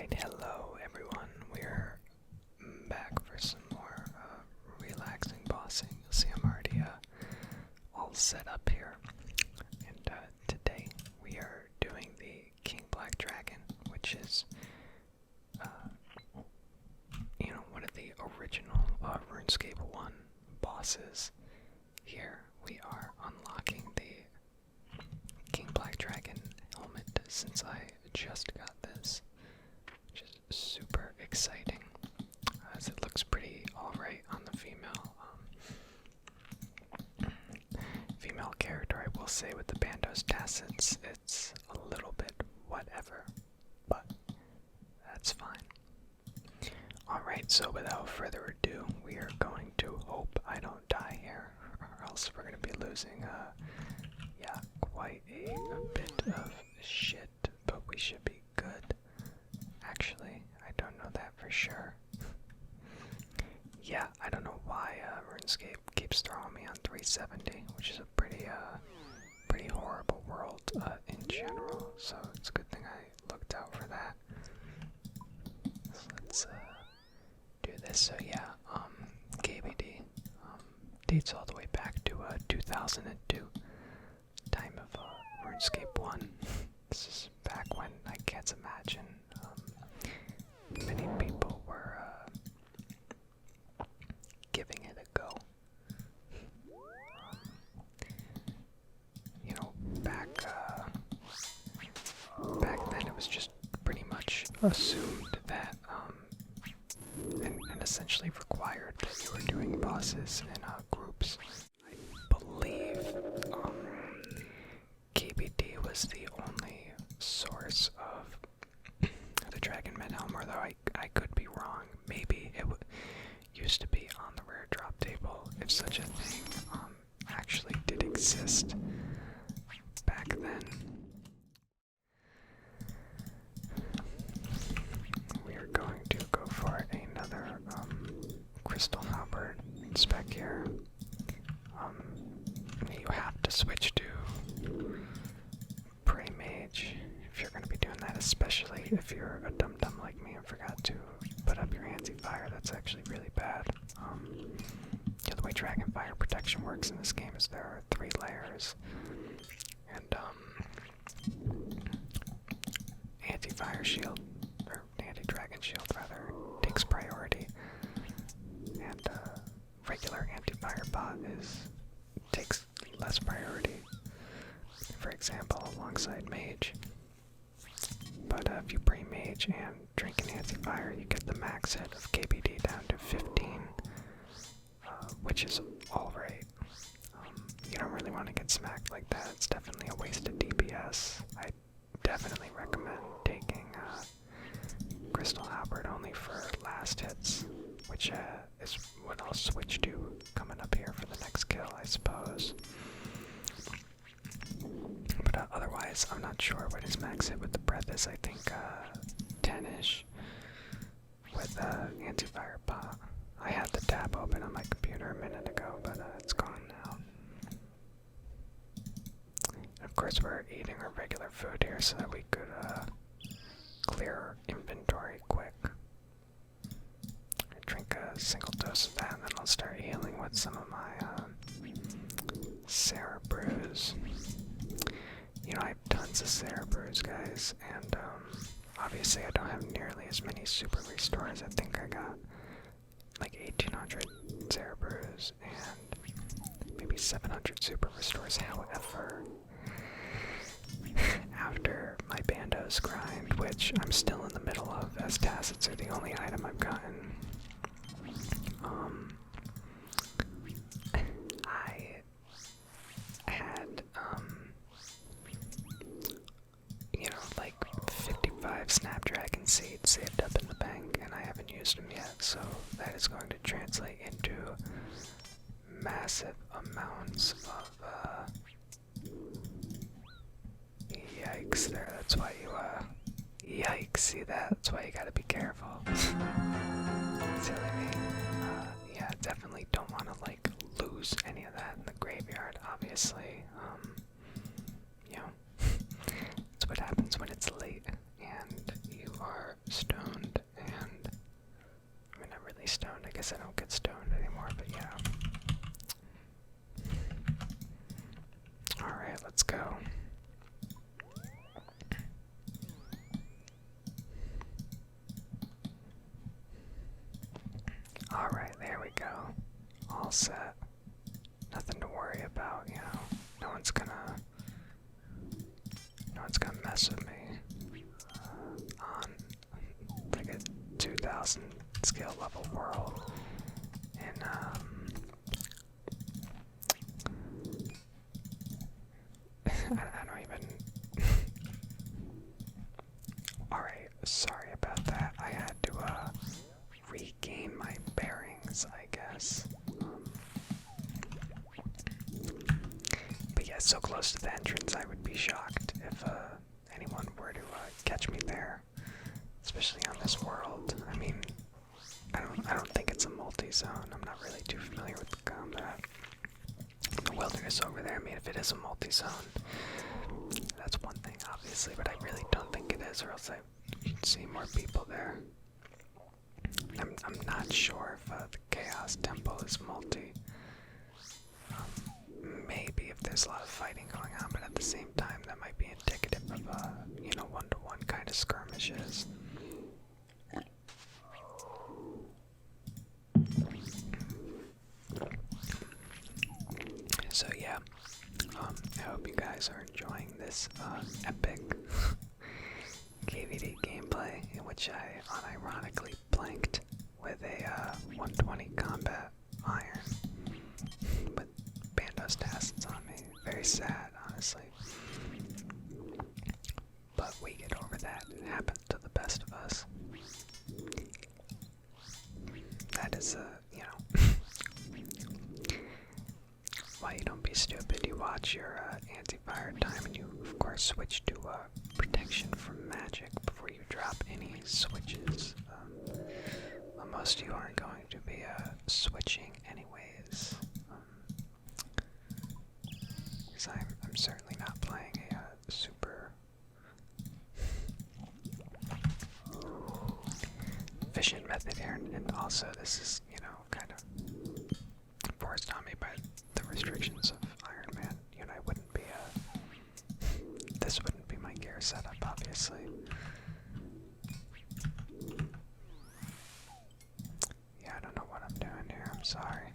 Alright, hello everyone. We're back for some more relaxing bossing. You'll see I'm already all set up here. And today we are doing the King Black Dragon, which is, one of the original RuneScape 1 bosses. Here we are unlocking the King Black Dragon helmet since I just got this, which is super exciting, as it looks pretty alright on the female character. I will say with the Bandos Tassies, it's a little bit whatever, but that's fine. Alright, so without further ado, we are going to hope I don't die here, or else we're going to be losing, quite a bit of shit, but we should be good. Actually, I don't know that for sure. Yeah, I don't know why RuneScape keeps throwing me on 370, which is a pretty horrible world in general, so it's a good thing I looked out for that. So let's do this. So yeah, KBD dates all the way back to 2002, time of RuneScape 1. This is back when I can't imagine many people were giving it a go. Back then it was just pretty much assumed that, and essentially required that you were doing bosses in groups. I believe KBD was the only source of the Dragon Men Helm, although I could be wrong. Maybe it used to be on the rare drop table, if such a thing actually did exist back then. We are going to go for another Crystal Halberd spec here. You have to switch to Prey Mage if you're going to be doing that, especially if you're a dum-dum like me and forgot to put up your anti-fire. That's actually really bad. The way Dragon Fire protection works in this game is there are 3 layers, and anti-fire shield, or anti-dragon shield rather, takes priority, and regular anti-fire bot takes less priority. For example, alongside Mage. But if you pre-Mage and drink an anti-fire, you get the max hit of KBD down to 15, which is alright. You don't really want to get smacked like that. It's definitely a waste of DPS. I definitely recommend taking Crystal Halberd only for last hits, which is what I'll switch to coming up here for the next kill, I suppose. But otherwise, I'm not sure what his max hit with the breath is. I think 10-ish with anti-fire pot. I had the tab open on my computer a minute ago, but it's gone now. And of course, we're eating our regular food here so that we could clear our inventory quick. Drink a single dose of that, and then I'll start healing with some of my Sarah brews. I have tons of Sarah brews, guys, and obviously I don't have nearly as many super restores. I think I got like 1,800 Sarah brews and maybe 700 super restores. However, after my Bandos grind, which I'm still in the middle of, as Tassets are the only item I've gotten, I had like 55 Snapdragon seeds saved up in the bank, and I haven't used them yet, so that is going to translate into massive amounts of yikes there. That's why you yikes, see that? That's why you gotta be careful. See what I mean? Yeah, definitely don't want to like lose any of that in the graveyard, obviously. That's what happens when it's late and you are stoned. permanently stoned. I guess I don't get stoned anymore, but yeah. Alright, let's go. Alright, there we go. All set. Nothing to worry about, you know. No one's gonna mess with me on like a 2000 skill level world. And I don't even. Alright, sorry about that. I had to regain my bearings, I guess. But yeah, so close to the entrance, I would be shocked if anyone were to catch me there, especially on this world. I mean, I don't think it's a multi-zone. I'm not really too familiar with the combat. The wilderness over there. I mean, if it is a multi-zone, that's one thing, obviously. But I really don't think it is, or else you'd see more people there. I'm not sure if the Chaos Temple is multi. Maybe if there's a lot of fighting going on, but at the same time, that might be indicative of, you know, one-to-one kind of skirmishes. So yeah, I hope you guys are enjoying this epic KVD gameplay in which I unironically blanked with a 120 combat iron with Bandos Tassies on me. Very sad, honestly. But we get over that. It happens to the best of us. That is, you know, why you don't be stupid. You watch your anti-fire time and you, of course, switch to protection from magic before you drop any switches. Well, most of you aren't going to be switching anyways. Because I'm certainly not playing a super efficient method here, and also this is, you know, kind of forced on me by the restrictions of Iron Man. You know, I wouldn't be this wouldn't be my gear setup, obviously. Yeah, I don't know what I'm doing here. I'm sorry.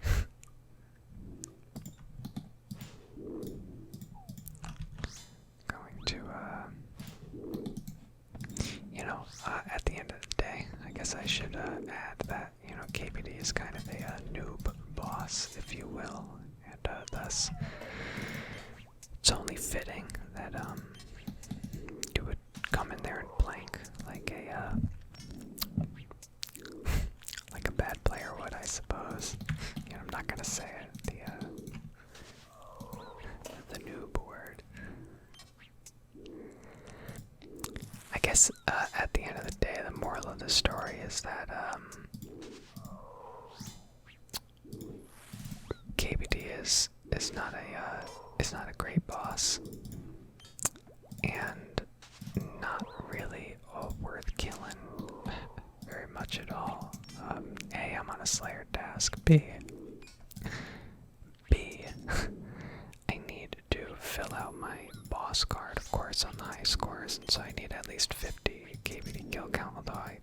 Going to, you know, at the end of the day, I guess I should add that, you know, KBD is kind of a noob boss, if you will, and thus it's only fitting that you would come in there and blank like a bad player would, I suppose. You know, I'm not gonna say it, the noob word. I guess at the end of the day, the moral of the story is that KBD is not a great boss, and not really worth killing very much at all. A, I'm on a Slayer task. B, I need to fill out my boss card, of course, on the high scores, and so I need at least 50 KBD kill count, although I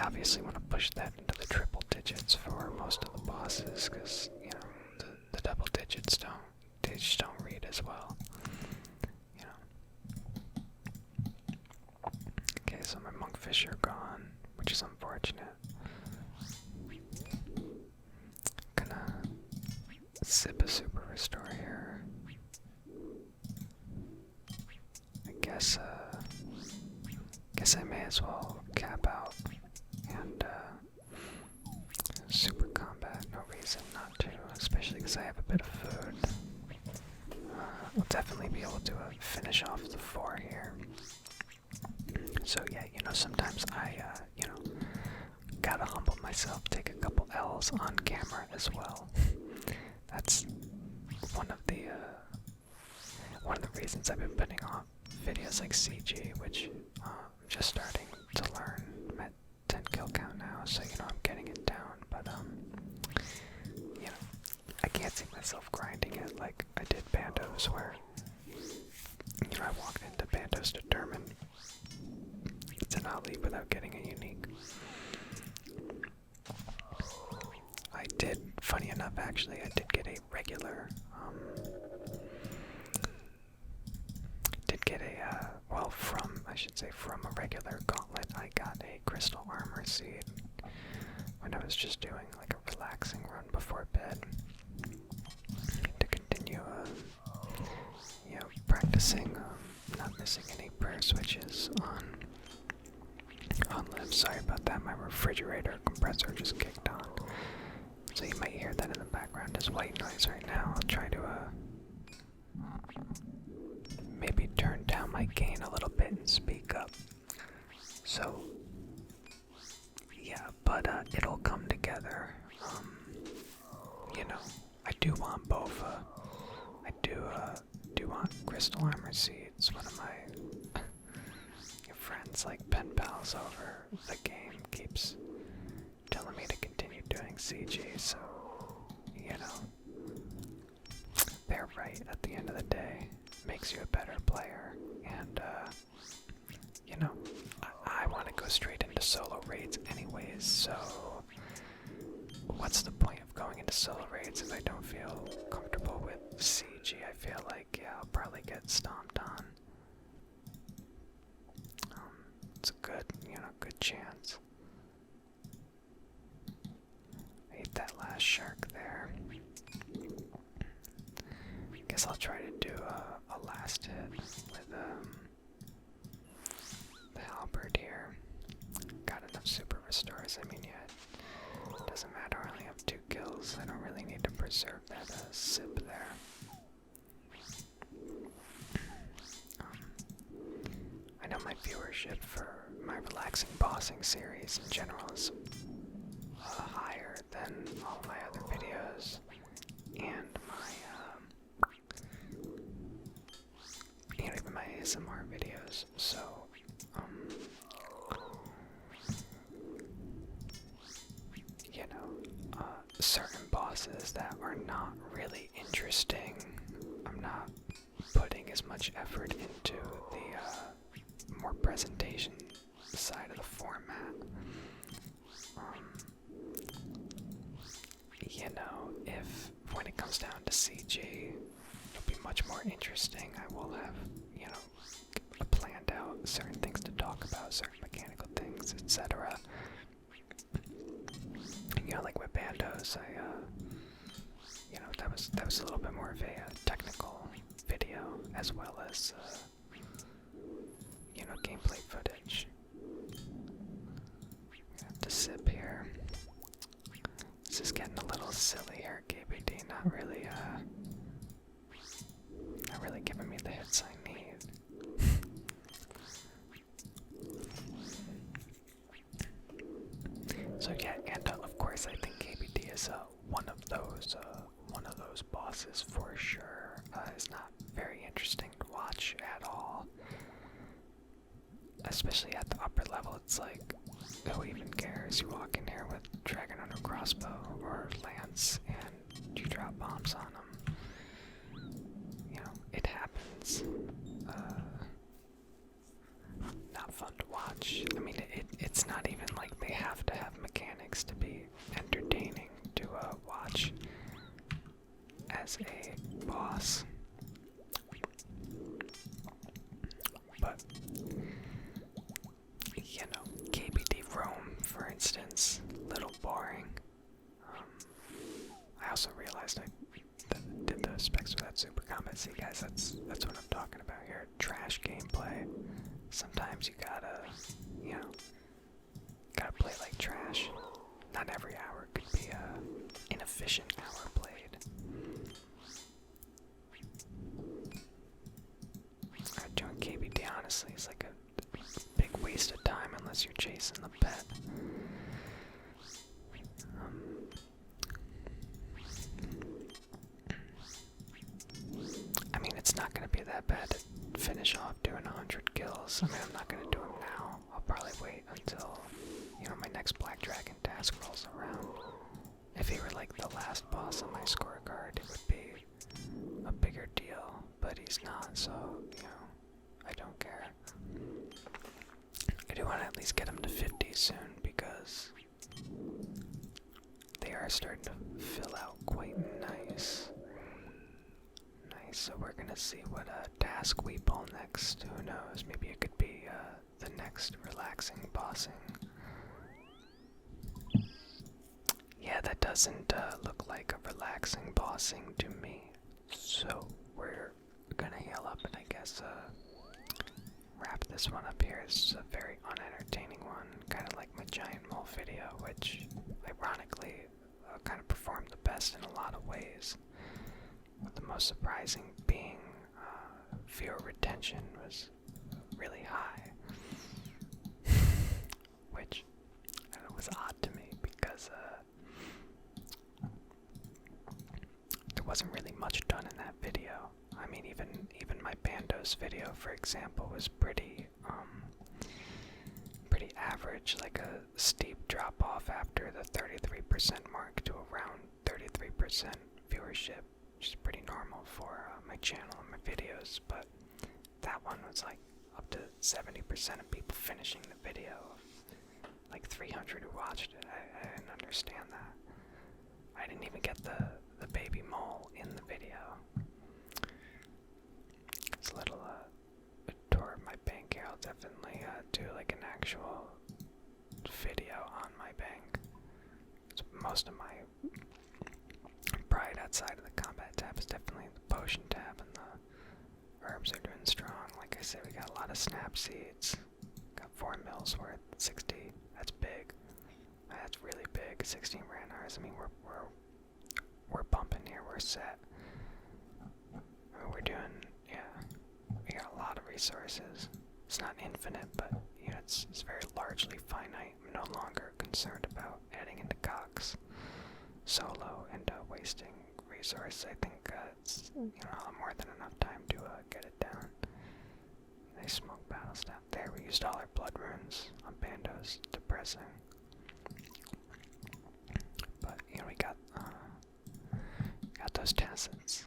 obviously want to push that into the triple digits for most of the bosses, because, you know, the double digits just don't read as well, you know. Okay, so my monkfish are gone, which is unfortunate. Gonna sip a super restore here. I guess I may as well cap out and super combat. No reason not to, especially because I have a bit of food. I'll definitely be able to finish off the 4 here. So yeah, you know, sometimes I, you know, gotta humble myself, take a couple L's on camera as well. That's one of the reasons I've been putting on videos like CG, which I'm just starting to learn. I'm at 10 kills kill count now, so you know I'm getting it down. But you know, I can't see myself grinding it like I did Bandos, where you know I walked into Bandos determined to not leave without getting a unique. I did, funny enough, actually, I did get a regular, well, I should say from a regular gauntlet, I got a crystal armor seed when I was just doing like a relaxing run before bed to continue, you know, practicing, not missing any prayer switches on live. Sorry about that, my refrigerator compressor just kicked on. So you might hear that in the background as white noise right now. I'll try to maybe turn down my gain a little bit and speak up. So yeah, but it'll come together. You know, I do want both. I do want crystal armor seeds. One of my friends, like pen pals over the game, keeps telling me to continue doing CG, so, you know, they're right at the end of the day. Makes you a better player, and, you know, I want to go straight into solo raids anyways, so what's the point of going into solo raids if I don't feel comfortable with CG? I feel like, yeah, I'll probably get stomped on. It's a good, you know, good chance. I ate that last shark there. Guess I'll try to do a last hit with the halberd here. Got enough super restores. I mean, yeah, it doesn't matter. I only have 2 kills. I don't really need to preserve that sip there. I know my viewership for my relaxing bossing series in general is higher than all my other videos, and my you know, even my ASMR videos. So you know, certain bosses that are not really interesting, I'm not putting as much effort into the more presentation side of the format. You know, if when it comes down to CG, it'll be much more interesting. I will have, you know, planned out certain things to talk about, certain mechanical things, etc. You know, like with Bandos, you know, that was a little bit more of a technical video, as well as you know, gameplay footage. I have to sip here. This is getting a little silly here, KBD. Not really giving me the hits I need. So yeah, and of course, I think KBD is one of those bosses for sure. It's not very interesting to watch at all. Especially at the upper level, it's like, who even cares? You walk in here with dragon hunter crossbow or lance and you drop bombs on them. You know, it happens. Not fun to watch. I mean, it's not even like they have to have mechanics to be entertaining to watch as a boss. But you know, KBD Rome, for instance, little boring. I also realized I did the specs without super combat. See, guys, that's what I'm talking about here. Trash gameplay. Sometimes you gotta, you know, gotta play like trash. Not every hour could be a inefficient hour played. Doing KBD honestly is like a big waste of time unless you're chasing the pet. I mean, it's not going to be that bad to finish off doing 100 kills. I mean, I'm not going to do them now. I'll probably wait until, you know, my next Black Dragon task rolls around. If he were like the last boss on my scorecard, it would be a bigger deal, but he's not, so, you know, I don't care. I do want to at least get him to 50 soon, because they are starting to fill out quite nice. Nice, so we're gonna see what task we pull next. Who knows, maybe it could be the next relaxing bossing. Yeah, that doesn't look like a relaxing bossing to me. So we're gonna heal up and I guess wrap this one up here. This is a very unentertaining one, kind of like my giant mole video, which ironically kind of performed the best in a lot of ways. The most surprising being viewer retention was really high, which was odd to me because there wasn't really much done in that video. I mean, even my Bandos video, for example, was pretty average, like a steep drop off after the 33% mark to around 33% viewership, which is pretty normal for my channel and my videos. But that one was like up to 70% of people finishing the video, like 300 who watched it. I didn't understand that. I didn't even get the baby mole in the video. It's a little tour of my bank here. I'll definitely do like an actual video on my bank. So most of my pride outside of the combat tab is definitely the potion tab, and the herbs are doing strong. Like I said, we got a lot of snap seeds. Got 4 mils worth, 60. That's big. That's really big. 16 ranars. I mean, we're bumping here. We're set. I mean, we're doing, yeah. We got a lot of resources. It's not infinite, but you know, it's very largely finite. I'm no longer concerned about heading into Cox solo and wasting resources. I think it's more than enough time to get it down. They smoke battle staff. There, we used all our blood runes on Bandos. Depressing. But you know, we got those tacits.